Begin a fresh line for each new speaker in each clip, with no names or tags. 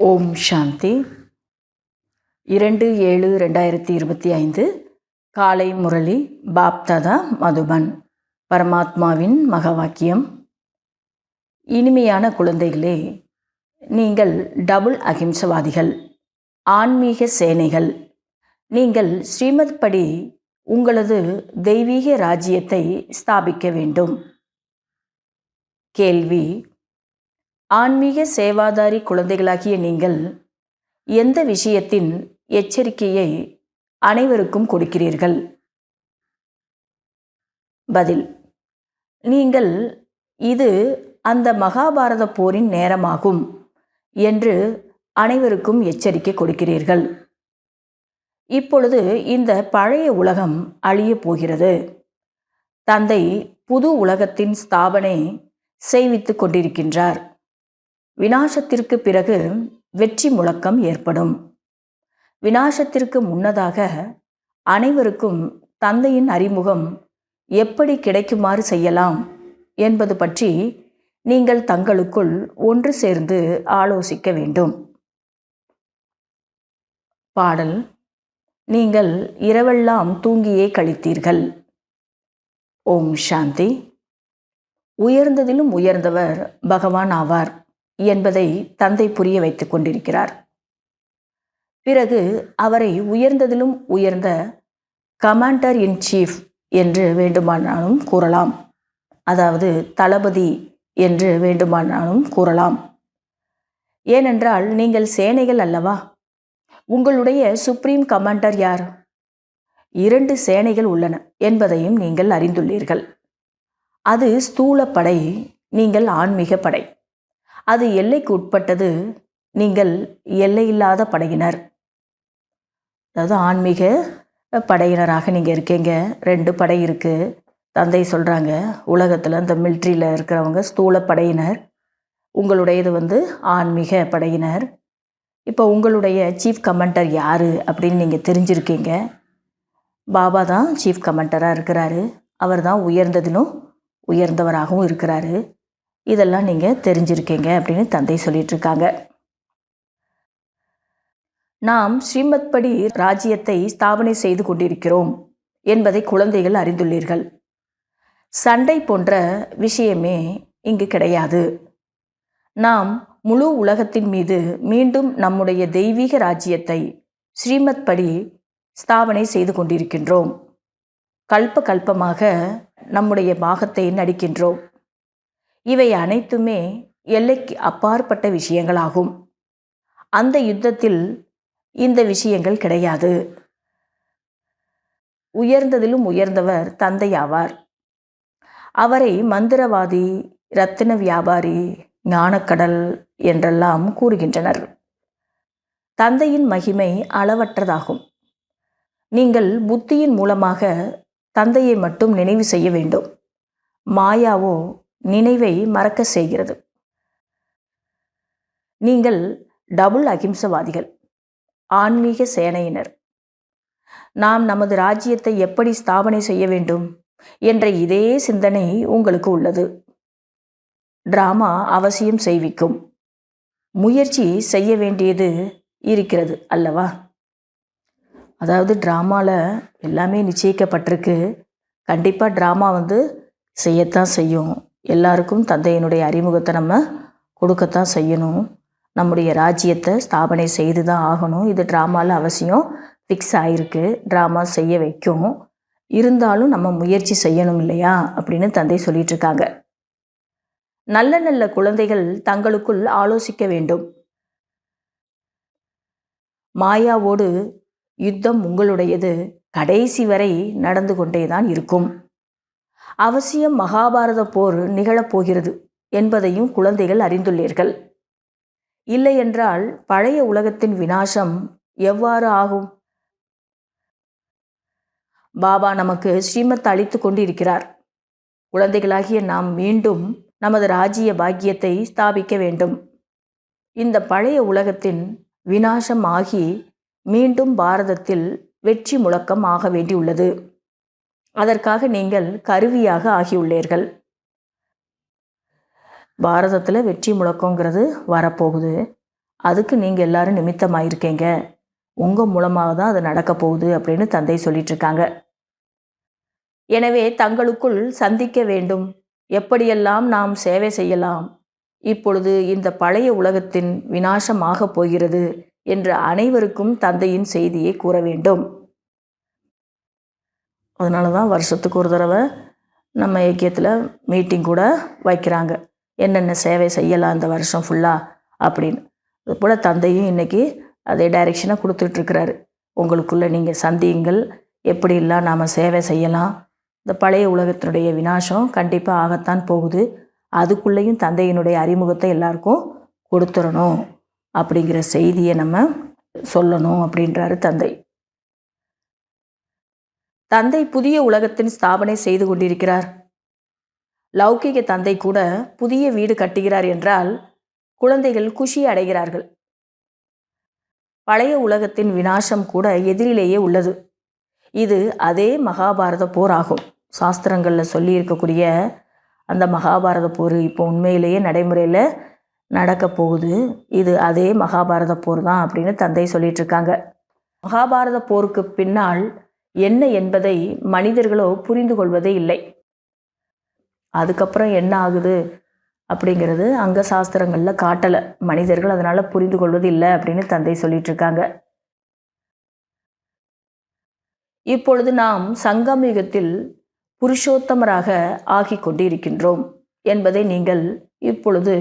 ஓம் சாந்தி. 2/7/2025 காலை முரளி பாப்தாதா மதுபன். பரமாத்மாவின் மகவாக்கியம். இனிமையான குழந்தைகளே, நீங்கள் டபுள் அகிம்சவாதிகள், ஆன்மீக சேனைகள். நீங்கள் ஸ்ரீமத் படி உங்களது தெய்வீக ராஜ்யத்தை ஸ்தாபிக்க வேண்டும். கேள்வி: ஆன்மீக சேவாதாரி குழந்தைகளாகிய நீங்கள் எந்த விஷயத்தின் எச்சரிக்கையை அனைவருக்கும் கொடுக்கிறீர்கள்? பதில்: நீங்கள் இது அந்த மகாபாரத போரின் நேரமாகும் என்று அனைவருக்கும் எச்சரிக்கை கொடுக்கிறீர்கள். இப்பொழுது இந்த பழைய உலகம் அழியப் போகிறது. தந்தை புது உலகத்தின் ஸ்தாபனை செய்வித்துக் கொண்டிருக்கின்றார். விநாசத்திற்கு பிறகு வெற்றி முழக்கம் ஏற்படும். விநாசத்திற்கு முன்னதாக அனைவருக்கும் தந்தையின் அறிமுகம் எப்படி கிடைக்குமாறு செய்யலாம் என்பது பற்றி நீங்கள் தங்களுக்குள் ஒன்று சேர்ந்து ஆலோசிக்க வேண்டும். பாடல்: நீங்கள் இரவெல்லாம் தூங்கியே கழித்தீர்கள். ஓம் சாந்தி. உயர்ந்ததிலும் உயர்ந்தவர் பகவான் ஆவார் என்பதை தந்தை புரிய வைத்துக் கொண்டிருக்கிறார். பிறகு அவரை உயர்ந்ததிலும் உயர்ந்த கமாண்டர் இன் சீஃப் என்று வேண்டுமானாலும் கூறலாம். அதாவது தளபதி என்று வேண்டுமானாலும் கூறலாம். ஏனென்றால் நீங்கள் சேனைகள் அல்லவா. உங்களுடைய சுப்ரீம் கமாண்டர் யார்? 2 சேனைகள் உள்ளன என்பதையும் நீங்கள் அறிந்துள்ளீர்கள். அது ஸ்தூல படை, நீங்கள் ஆன்மீக படை. அது எல்லைக்கு உட்பட்டது, நீங்கள் எல்லையில்லாத படையினர். அதாவது ஆன்மீக படையினராக நீங்கள் இருக்கீங்க. 2 படை இருக்குது. தந்தை சொல்கிறாங்க, உலகத்தில் இந்த மிலிட்ரியில் இருக்கிறவங்க ஸ்தூல படையினர், உங்களுடையது ஆன்மீக படையினர். இப்போ உங்களுடைய சீஃப் கமாண்டர் யார் அப்படின்னு நீங்கள் தெரிஞ்சிருக்கீங்க. பாபா தான் சீஃப் கமாண்டராக இருக்கிறாரு. அவர் தான் உயர்ந்ததிலும் உயர்ந்தவராகவும் இருக்கிறாரு. இதெல்லாம் நீங்கள் தெரிஞ்சிருக்கீங்க அப்படின்னு தந்தை சொல்லிகிட்ருக்காங்க. நாம் ஸ்ரீமத் படி ராஜ்யத்தை ஸ்தாபனை செய்து கொண்டிருக்கிறோம் என்பதை குழந்தைகள் அறிந்துள்ளீர்கள். சண்டை போன்ற விஷயமே இங்கு கிடையாது. நாம் முழு உலகத்தின் மீது மீண்டும் நம்முடைய தெய்வீக ராஜ்யத்தை ஸ்ரீமத் படி ஸ்தாபனை செய்து கொண்டிருக்கின்றோம். கல்ப கல்பமாக நம்முடைய பாகத்தை நடிக்கின்றோம். இவை அனைத்துமே எல்லைக்கு அப்பாற்பட்ட விஷயங்களாகும். அந்த யுத்தத்தில் இந்த விஷயங்கள் கிடையாது. உயர்ந்ததிலும் உயர்ந்தவர் தந்தை ஆவார். அவரை மந்திரவாதி, ரத்தின வியாபாரி, ஞானக்கடல் என்றெல்லாம் கூறுகின்றனர். தந்தையின் மகிமை அளவற்றதாகும். நீங்கள் புத்தியின் மூலமாக தந்தையை மட்டும் நினைவு செய்ய வேண்டும். மாயாவோ நினைவை மறக்க செய்கிறது. நீங்கள் டபுள் அகிம்சவாதிகள், ஆன்மீக சேனையினர். நாம் நமது ராஜ்யத்தை எப்படி ஸ்தாபனை செய்ய வேண்டும் என்ற இதே சிந்தனை உங்களுக்கு உள்ளது. டிராமா அவசியம் செய்விக்கும். முயற்சி செய்ய வேண்டியது இருக்கிறது அல்லவா? அதாவது ட்ராமாவில் எல்லாமே நிச்சயிக்கப்பட்டிருக்கு. கண்டிப்பாக ட்ராமா செய்யத்தான் செய்யும். எல்லாருக்கும் தந்தையினுடைய அறிமுகத்தை நம்ம கொடுக்கத்தான் செய்யணும். நம்முடைய ராஜ்யத்தை ஸ்தாபனை செய்து தான் ஆகணும். இது ட்ராமாவில் அவசியம் ஃபிக்ஸ் ஆகிருக்கு. ட்ராமா செய்ய வைக்கும். இருந்தாலும் நம்ம முயற்சி செய்யணும் இல்லையா அப்படின்னு தந்தை சொல்லிகிட்ருக்காங்க. நல்ல நல்ல குழந்தைகள் தங்களுக்குள் ஆலோசிக்க வேண்டும். மாயாவோடு யுத்தம் உங்களுடையது கடைசி வரை நடந்து கொண்டேதான் இருக்கும். அவசியம் மகாபாரத போர் நிகழப்போகிறது என்பதையும் குழந்தைகள் அறிந்துள்ளீர்கள். இல்லையென்றால் பழைய உலகத்தின் விநாசம் எவ்வாறு ஆகும்? பாபா நமக்கு ஸ்ரீமத் அளித்து கொண்டு இருக்கிறார். குழந்தைகளாகிய நாம் மீண்டும் நமது ராஜ்ய பாக்கியத்தை ஸ்தாபிக்க வேண்டும். இந்த பழைய உலகத்தின் விநாசம் ஆகி மீண்டும் பாரதத்தில் வெற்றி முழக்கம் ஆக வேண்டியுள்ளது. அதற்காக நீங்கள் கருவியாக ஆகியுள்ளீர்கள். பாரதத்தில் வெற்றி முழக்கங்கிறது வரப்போகுது. அதுக்கு நீங்கள் எல்லாரும் நிமித்தமாயிருக்கீங்க. உங்கள் மூலமாக தான் அது நடக்க போகுது அப்படின்னு தந்தை சொல்லிட்டு இருக்காங்க. எனவே தங்களுக்குள் சந்திக்க வேண்டும். எப்படியெல்லாம் நாம் சேவை செய்யலாம்? இப்பொழுது இந்த பழைய உலகத்தின் விநாசமாக போகிறது என்று அனைவருக்கும் தந்தையின் செய்தியை கூற வேண்டும். அதனால தான் வருஷத்துக்கு ஒரு தடவை நம்ம ஐக்கியத்தில் மீட்டிங் கூட வைக்கிறாங்க. என்னென்ன சேவை செய்யலாம் இந்த வருஷம் ஃபுல்லாக அப்படின்னு. அதுபோல் தந்தையும் இன்றைக்கி அதே டைரெக்ஷனை கொடுத்துட்ருக்கிறாரு. உங்களுக்குள்ளே நீங்கள் சந்தியுங்கள், எப்படிலாம் நாம் சேவை செய்யலாம். இந்த பழைய உலகத்தினுடைய விநாசம் கண்டிப்பாக ஆகத்தான் போகுது. அதுக்குள்ளேயும் தந்தையினுடைய அறிமுகத்தை எல்லாருக்கும் கொடுத்துடணும் அப்படிங்கிற செய்தியை நம்ம சொல்லணும் அப்படின்றாரு தந்தை. தந்தை புதிய உலகத்தின் ஸ்தாபனை செய்து கொண்டிருக்கிறார். லௌகிக தந்தை கூட புதிய வீடு கட்டுகிறார் என்றால் குழந்தைகள் குஷி அடைகிறார்கள். பழைய உலகத்தின் விநாசம் கூட எதிரிலேயே உள்ளது. இது அதே மகாபாரத போர் ஆகும். சாஸ்திரங்களில் சொல்லி இருக்கக்கூடிய அந்த மகாபாரத போர் இப்போ உண்மையிலேயே நடைமுறையில் நடக்க போகுது. இது அதே மகாபாரத போர் தான் அப்படின்னு தந்தை சொல்லிட்டு இருக்காங்க. மகாபாரத போருக்கு பின்னால் என்ன என்பதை மனிதர்களோ புரிந்து கொள்வதே இல்லை. அதுக்கப்புறம் என்ன ஆகுது அப்படிங்கிறது அங்கே சாஸ்திரங்களில் காட்டலை. மனிதர்கள் அதனால் புரிந்து கொள்வது இல்லை அப்படின்னு தந்தை சொல்லிட்டு இருக்காங்க. இப்பொழுது நாம் சங்கமயுகத்தில் புருஷோத்தமராக ஆகி கொண்டிருக்கின்றோம் என்பதை நீங்கள் இப்பொழுது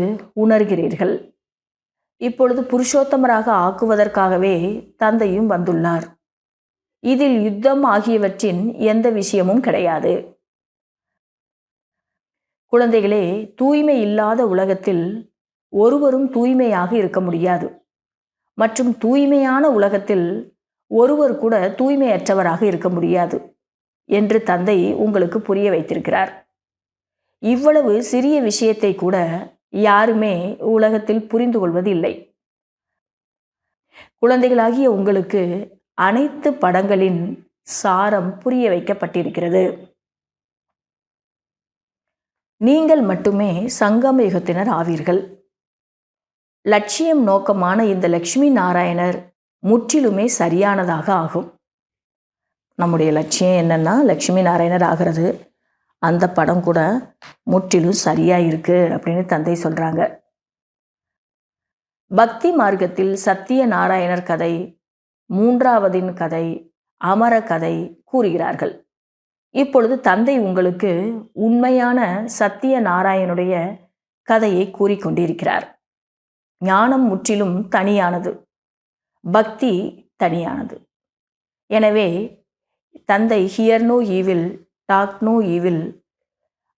உணர்கிறீர்கள். இப்பொழுது புருஷோத்தமராக ஆக்குவதற்காகவே தந்தையும் வந்துள்ளார். இதில் யுத்தம் ஆகியவற்றின் எந்த விஷயமும் கிடையாது. குழந்தைகளே, தூய்மை இல்லாத உலகத்தில் ஒருவரும் தூய்மையாக இருக்க முடியாது. மற்றும் தூய்மையான உலகத்தில் ஒருவர் கூட தூய்மையற்றவராக இருக்க முடியாது என்று தந்தை உங்களுக்கு புரிய வைத்திருக்கிறார். இவ்வளவு சிறிய விஷயத்தை கூட யாருமே உலகத்தில் புரிந்து கொள்வது இல்லை. குழந்தைகளாகிய உங்களுக்கு அனைத்து படங்களின் சாரம் புரிய வைக்கப்பட்டிருக்கிறது. நீங்கள் மட்டுமே சங்கம யுகத்தினர் ஆவீர்கள். லட்சியம் நோக்கமான இந்த லட்சுமி நாராயணர் முற்றிலுமே சரியானதாக ஆகும். நம்முடைய லட்சியம் என்னன்னா லட்சுமி நாராயணர் ஆகிறது. அந்த படம் கூட முற்றிலும் சரியா இருக்கு அப்படின்னு தந்தை சொல்றாங்க. பக்தி மார்க்கத்தில் சத்திய நாராயணர் கதை, மூன்றாவதின் கதை, அமர கதை கூறுகிறார்கள். இப்பொழுது தந்தை உங்களுக்கு உண்மையான சத்திய நாராயணுடைய கதையை கூறிக்கொண்டிருக்கிறார். ஞானம் முற்றிலும் தனியானது, பக்தி தனியானது. எனவே தந்தை hear no evil, talk no evil,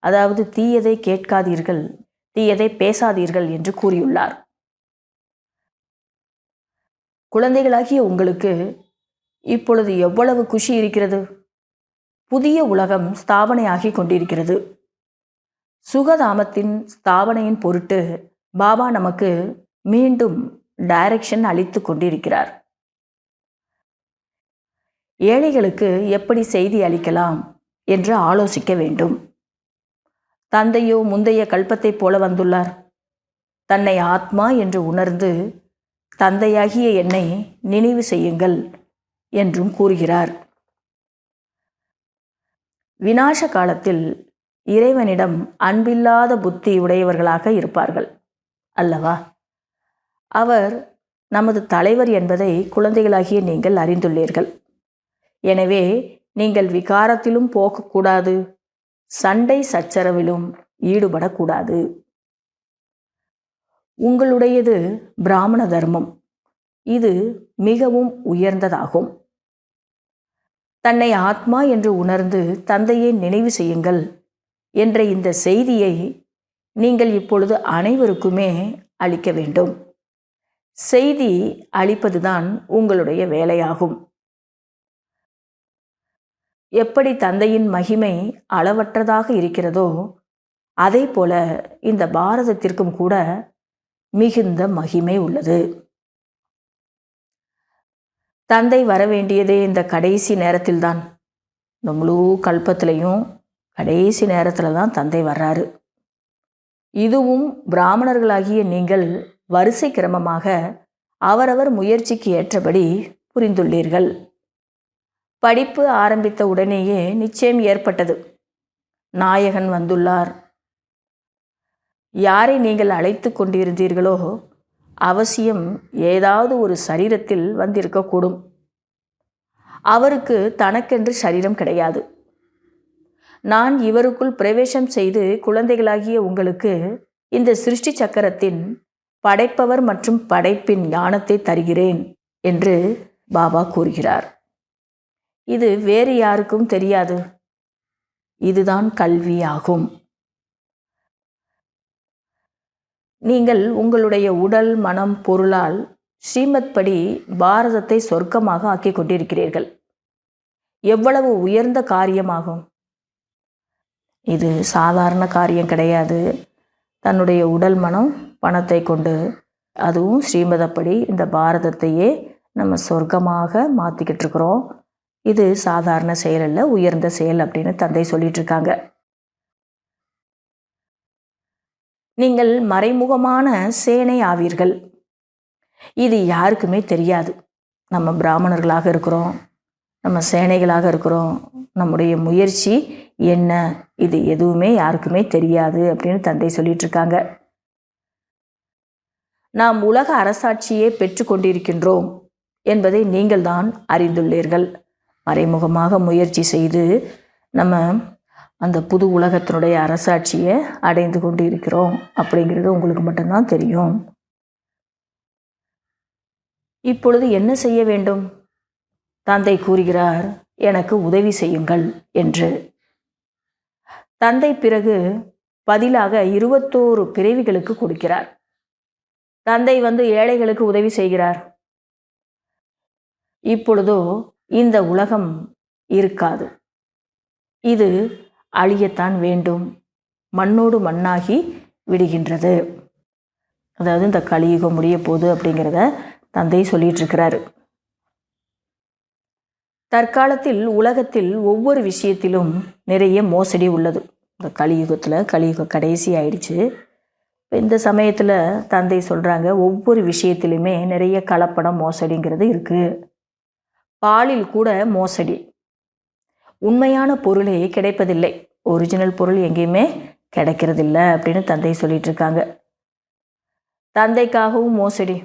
அதாவது தீயதை கேட்காதீர்கள், தீயதை பேசாதீர்கள் என்று கூறியுள்ளார். குழந்தைகளாகிய உங்களுக்கு இப்பொழுது எவ்வளவு குஷி இருக்கிறது. புதிய உலகம் ஸ்தாபனையாகி கொண்டிருக்கிறது. சுகதாமத்தின் ஸ்தாபனையின் பொருட்டு பாபா நமக்கு மீண்டும் டைரக்ஷன் அளித்து கொண்டிருக்கிறார். ஏழைகளுக்கு எப்படி செய்தி அளிக்கலாம் என்று ஆலோசிக்க வேண்டும். தந்தையோ முந்தைய கல்பத்தைப் போல வந்துள்ளார். தன்னை ஆத்மா என்று உணர்ந்து தந்தையாகிய என்னை நினைவு செய்யுங்கள் என்றும் கூறுகிறார். விநாச காலத்தில் இறைவனிடம் அன்பில்லாத புத்தி உடையவர்களாக இருப்பார்கள் அல்லவா? அவர் நமது தலைவர் என்பதை குழந்தைகளாகிய நீங்கள் அறிந்துள்ளீர்கள். எனவே நீங்கள் விகாரத்திலும் போகக்கூடாது, சண்டை சச்சரவிலும் ஈடுபடக்கூடாது. உங்களுடையது பிராமண தர்மம். இது மிகவும் உயர்ந்ததாகும். தன்னை ஆத்மா என்று உணர்ந்து தந்தையை நினைவு செய்யுங்கள் என்ற இந்த செய்தியை நீங்கள் இப்பொழுது அனைவருக்குமே அளிக்க வேண்டும். செய்தி அளிப்பதுதான் உங்களுடைய வேலையாகும். எப்படி தந்தையின் மகிமை அளவற்றதாக இருக்கிறதோ அதே போல இந்த பாரதத்திற்கும் கூட மிகுந்த மகிமை உள்ளது. தந்தை வர வேண்டியதே இந்த கடைசி நேரத்தில்தான். இந்த முழு கல்பத்திலையும் கடைசி நேரத்தில் தான் தந்தை வர்றாரு. இதுவும் பிராமணர்களாகிய நீங்கள் வரிசை கிரமமாக அவரவர் முயற்சிக்கு ஏற்றபடி புரிந்துள்ளீர்கள். படிப்பு ஆரம்பித்த உடனேயே நிச்சயம் ஏற்பட்டது. நாயகன் வந்துள்ளார். யாரை நீங்கள் அழைத்து கொண்டிருந்தீர்களோ அவசியம் ஏதாவது ஒரு சரீரத்தில் வந்திருக்கக்கூடும். அவருக்கு தனக்கென்று சரீரம் கிடையாது. நான் இவருக்குள் பிரவேசம் செய்து குழந்தைகளாகிய உங்களுக்கு இந்த சிருஷ்டி சக்கரத்தின் படைப்பவர் மற்றும் படைப்பின் ஞானத்தை தருகிறேன் என்று பாபா கூறுகிறார். இது வேறு யாருக்கும் தெரியாது. இதுதான் கல்வி ஆகும். நீங்கள் உங்களுடைய உடல், மனம், பொருளால் ஸ்ரீமத் படி பாரதத்தை சொர்க்கமாக ஆக்கி கொண்டிருக்கிறீர்கள். எவ்வளவு உயர்ந்த காரியமாகும். இது சாதாரண காரியம் கிடையாது. தன்னுடைய உடல், மனம், பணத்தை கொண்டு, அதுவும் ஸ்ரீமதப்படி இந்த பாரதத்தையே நம்ம சொர்க்கமாக மாற்றிக்கிட்டு இருக்கிறோம். இது சாதாரண செயல் அல்ல, உயர்ந்த செயல் அப்படின்னு தந்தை சொல்லிட்டு இருக்காங்க. நீங்கள் மறைமுகமான சேனை ஆவீர்கள். இது யாருக்குமே தெரியாது. நம்ம பிராமணர்களாக இருக்கிறோம், நம்ம சேனைகளாக இருக்கிறோம். நம்முடைய முயற்சி என்ன, இது எதுவுமே யாருக்குமே தெரியாது அப்படின்னு தந்தை சொல்லிட்டு இருக்காங்க. நாம் உலக அரசாட்சியை பெற்று கொண்டிருக்கின்றோம் என்பதை நீங்கள் தான் அறிந்துள்ளீர்கள். மறைமுகமாக முயற்சி செய்து நம்ம அந்த புது உலகத்தினுடைய அரசாட்சியை அடைந்து கொண்டு இருக்கிறோம் அப்படிங்கிறது உங்களுக்கு மட்டும்தான் தெரியும். இப்பொழுது என்ன செய்ய வேண்டும்? தந்தை கூறுகிறார், எனக்கு உதவி செய்யுங்கள் என்று. தந்தை பிறகு பதிலாக 21 பிறவிகளுக்கு கொடுக்கிறார். தந்தை ஏழைகளுக்கு உதவி செய்கிறார். இப்பொழுதோ இந்த உலகம் இருக்காது. இது அழியத்தான் வேண்டும். மண்ணோடு மண்ணாகி விடுகின்றது. அதாவது இந்த கலியுகம் முடிய போகுது அப்படிங்கிறத தந்தை சொல்லிட்டு இருக்கிறாரு. தற்காலத்தில் உலகத்தில் ஒவ்வொரு விஷயத்திலும் நிறைய மோசடி உள்ளது. இந்த கலியுக கடைசி ஆயிடுச்சு. இந்த சமயத்தில் தந்தை சொல்கிறாங்க, ஒவ்வொரு விஷயத்திலுமே நிறைய கலப்படம், மோசடிங்கிறது இருக்குது. பாலில் கூட மோசடி. உண்மையான பொருளே கிடைப்பதில்லை. ஒரிஜினல் பொருள் எங்கேயுமே கிடைக்கிறதில்லை அப்படின்னு தந்தை சொல்லிட்டு இருக்காங்க. தந்தைக்காகவும் மோசடி.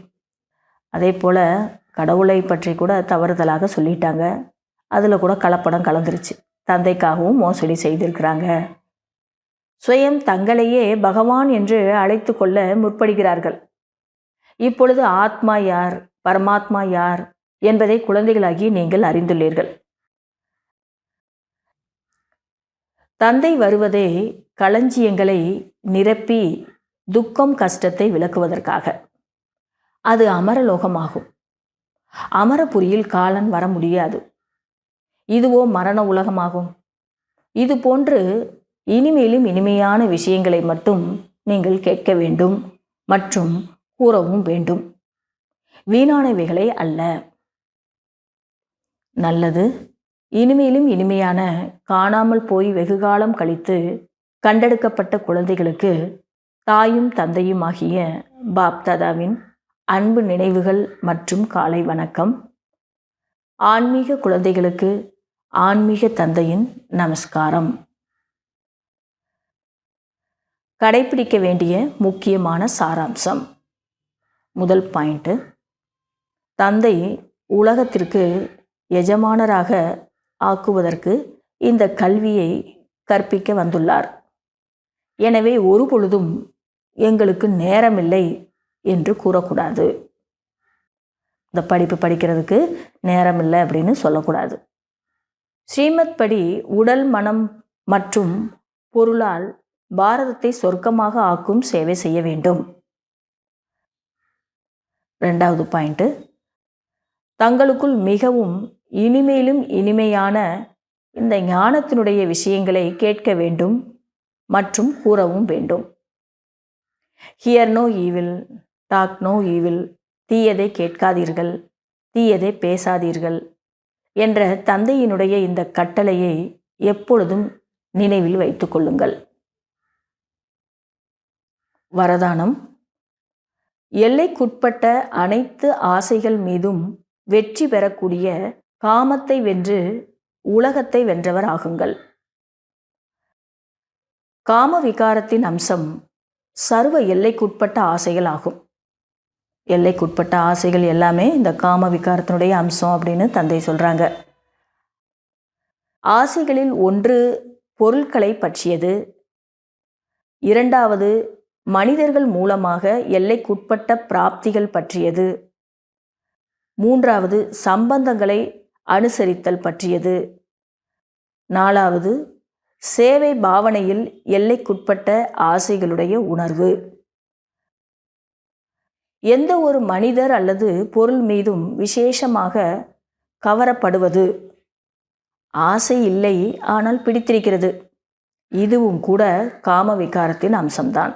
அதே போல் கடவுளை பற்றி கூட தவறுதலாக சொல்லிட்டாங்க. அதில் கூட கலப்படம் கலந்துருச்சு. தந்தைக்காகவும் மோசடி செய்திருக்கிறாங்க. சுயம் தங்களையே பகவான் என்று அழைத்து கொள்ள முற்படுகிறார்கள். இப்பொழுது ஆத்மா யார், பரமாத்மா யார் என்பதை குழந்தைகளாகி நீங்கள் அறிந்துள்ளீர்கள். தந்தை வருவதே களஞ்சியங்களை நிரப்பி துக்கம், கஷ்டத்தை விளக்குவதற்காக. அது அமரலோகமாகும். அமரபுரியில் காலன் வர முடியாது. இதுவோ மரண உலகமாகும். இது போன்று இனிமேலும் இனிமையான விஷயங்களை மட்டும் நீங்கள் கேட்க வேண்டும் மற்றும் கூறவும் வேண்டும். வீணானவைகளை அல்ல. நல்லது, இனிமேலும் இனிமையான, காணாமல் போய் வெகுகாலம் கழித்து கண்டெடுக்கப்பட்ட குழந்தைகளுக்கு தாயும் தந்தையும் ஆகிய பாப்தாதாவின் அன்பு நினைவுகள் மற்றும் காலை வணக்கம். ஆன்மீக குழந்தைகளுக்கு ஆன்மீக தந்தையின் நமஸ்காரம். கடைபிடிக்க வேண்டிய முக்கியமான சாராம்சம். முதல் பாயிண்ட்டு, தந்தை உலகத்திற்கு எஜமானராக ஆக்குவதற்கு இந்த கல்வியை கற்பிக்க வந்துள்ளார். எனவே ஒரு பொழுதும் எங்களுக்கு நேரமில்லை என்று கூறக்கூடாது. இந்த படிப்பு படிக்கிறதுக்கு நேரமில்லை அப்படின்னு சொல்லக்கூடாது. ஸ்ரீமத் படி உடல், மனம் மற்றும் பொருளால் பாரதத்தை சொர்க்கமாக ஆக்கும் சேவை செய்ய வேண்டும். 2வது பாயிண்ட்டு, தங்களுக்குள் மிகவும் இனிமேலும் இனிமையான இந்த ஞானத்தினுடைய விஷயங்களை கேட்க வேண்டும் மற்றும் கூறவும் வேண்டும். Hear no evil, talk no evil. தீயதை கேட்காதீர்கள், தீயதை பேசாதீர்கள் என்ற தந்தையினுடைய இந்த கட்டளையை எப்பொழுதும் நினைவில் வைத்துக் கொள்ளுங்கள். வரதானம். எல்லைக்குட்பட்ட அனைத்து ஆசைகள் மீதும் வெற்றி பெறக்கூடிய காமத்தை வென்று உலகத்தை வென்றவர் ஆகுங்கள். காம விகாரத்தின் அம்சம் சர்வ எல்லைக்குட்பட்ட ஆசைகள் ஆகும். எல்லைக்குட்பட்ட ஆசைகள் எல்லாமே இந்த காம விகாரத்தினுடைய அம்சம் அப்படின்னு தந்தை சொல்றாங்க. ஆசைகளில் ஒன்று பொருட்களை பற்றியது, இரண்டாவது மனிதர்கள் மூலமாக எல்லைக்குட்பட்ட பிராப்திகள் பற்றியது, மூன்றாவது சம்பந்தங்களை அனுசரித்தல் பற்றியது, நாலாவது சேவை பாவனையில் எல்லைக்குட்பட்ட ஆசைகளுடைய உணர்வு. எந்த ஒரு மனிதர் அல்லது பொருள் மீதும் விசேஷமாக கவரப்படுவது, ஆசை இல்லை ஆனால் பிடித்திருக்கிறது, இதுவும் கூட காம விகாரத்தின் அம்சம்தான்.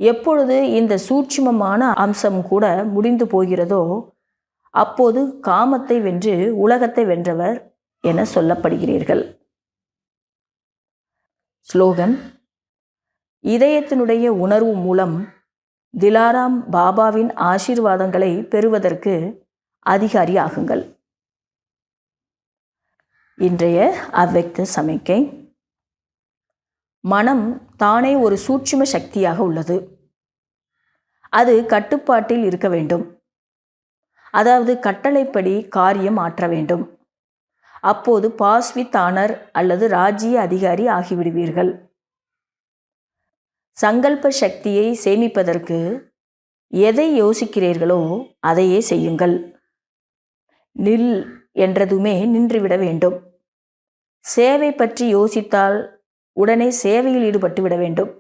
எப்பொழுது இந்த சூட்சுமமான அம்சம் கூட முடிந்து போகிறதோ அப்போது காமத்தை வென்று உலகத்தை வென்றவர் என சொல்லப்படுகிறீர்கள். ஸ்லோகன்: இதயத்தினுடைய உணர்வு மூலம் திலாராம் பாபாவின் ஆசீர்வாதங்களை பெறுவதற்கு அதிகாரி ஆகுங்கள். இன்றைய அவ்வக்த சமிக்கை: மனம் தானே ஒரு சூட்சும சக்தியாக உள்ளது. அது கட்டுப்பாட்டில் இருக்க வேண்டும். அதாவது கட்டளைப்படி காரியம் ஆற்ற வேண்டும். அப்போது பாஸ்வித் ஆனர் அல்லது ராஜ்ய அதிகாரி ஆகிவிடுவீர்கள். சங்கல்ப சக்தியை சேமிப்பதற்கு எதை யோசிக்கிறீர்களோ அதையே செய்யுங்கள். நில் என்றதுமே நின்றுவிட வேண்டும். சேவை பற்றி யோசித்தால் உடனே சேவையில் ஈடுபட்டு விட வேண்டும்.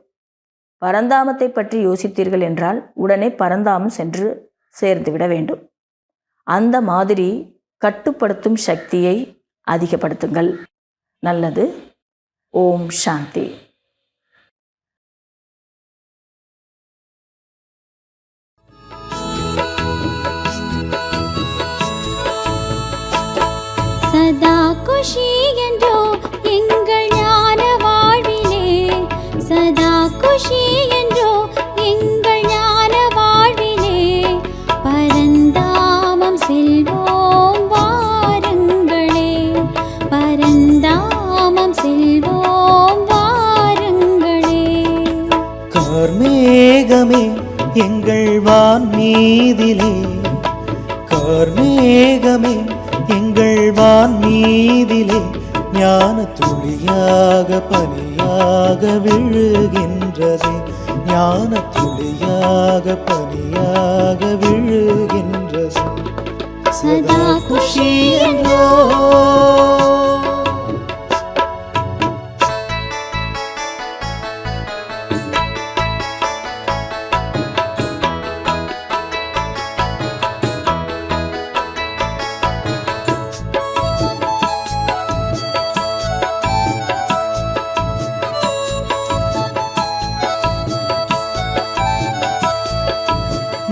பரந்தாமத்தை பற்றி யோசித்தீர்கள் என்றால் உடனே பரந்தாமம் சென்று சேர்ந்துவிட வேண்டும். அந்த மாதிரி கட்டுப்படுத்தும் சக்தியை அதிகப்படுத்துங்கள். நல்லது. ஓம் சாந்தி.
சதா குஷி என்றோ எங்கள் ஞான வாழ்விலே, சதா குஷி என்றோ எங்கள் ஞான வாழ்விலே, பரந்தாமம் செல்வோம் வாருங்களே, பரந்தாமம் செல்வோம் வாருங்களே.
கார்மேகமே எங்கள் வான் மீதிலே, கார்மேகமே எங்கள் வான் மீதிலே, ஞான துளியாக பனியாக விழுகின்றதே, ஞான துளியாக பனியாக விழுகின்றதே. சதா குஷி என்றோ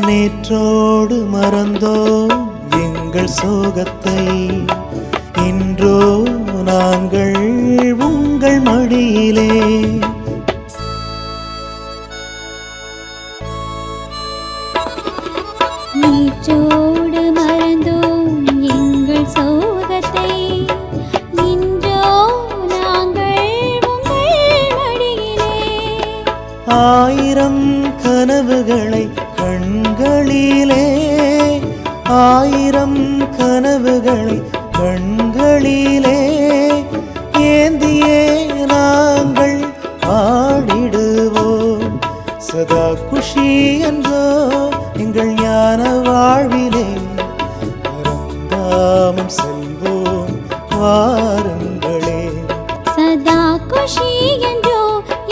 நேற்றோடு மறந்தோம் எங்கள் சோகத்தை, இன்றோ நாங்கள் உங்கள் மடியிலே.
நேற்றோடு மறந்தோம் எங்கள் சோகத்தை, இன்றோ நாங்கள் உங்கள் மடியிலே.
ஆயிரம் கனவுகளை கண்களிலே, ஆயிரம் கனவுகளை கண்களிலே ஏந்தியே நாங்கள் ஆடிடுவோம். சதா குஷி என்றோ எங்கள் ஞான வாழ்விலே, பரந்தாமம் செல்வோம் வாருங்களே.
சதா குஷி என்றோ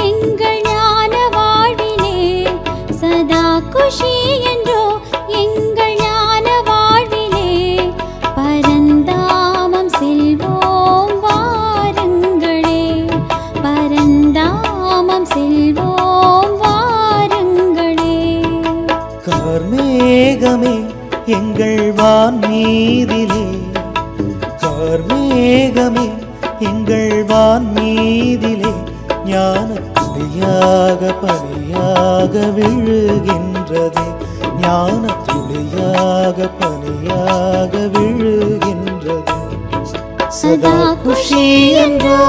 எங்கள் ஞான வாழ்விலே, சதா குஷி என்றோ எங்கள் ஞான வாழ்விலே, பரந்தாமம் செல்வோம் வாருங்களே, பரந்தாமம் செல்வோம் வாருங்களே.
கார்மேகமே எங்கள் வான் மீதிலே, கார்மேகமே எங்கள் வான் மீதிலே, ஞான துளியாக பனியாக விழுகின்றது, ஞான துளியாக பனியாக விழுகின்றது. சதா குஷி என்றோ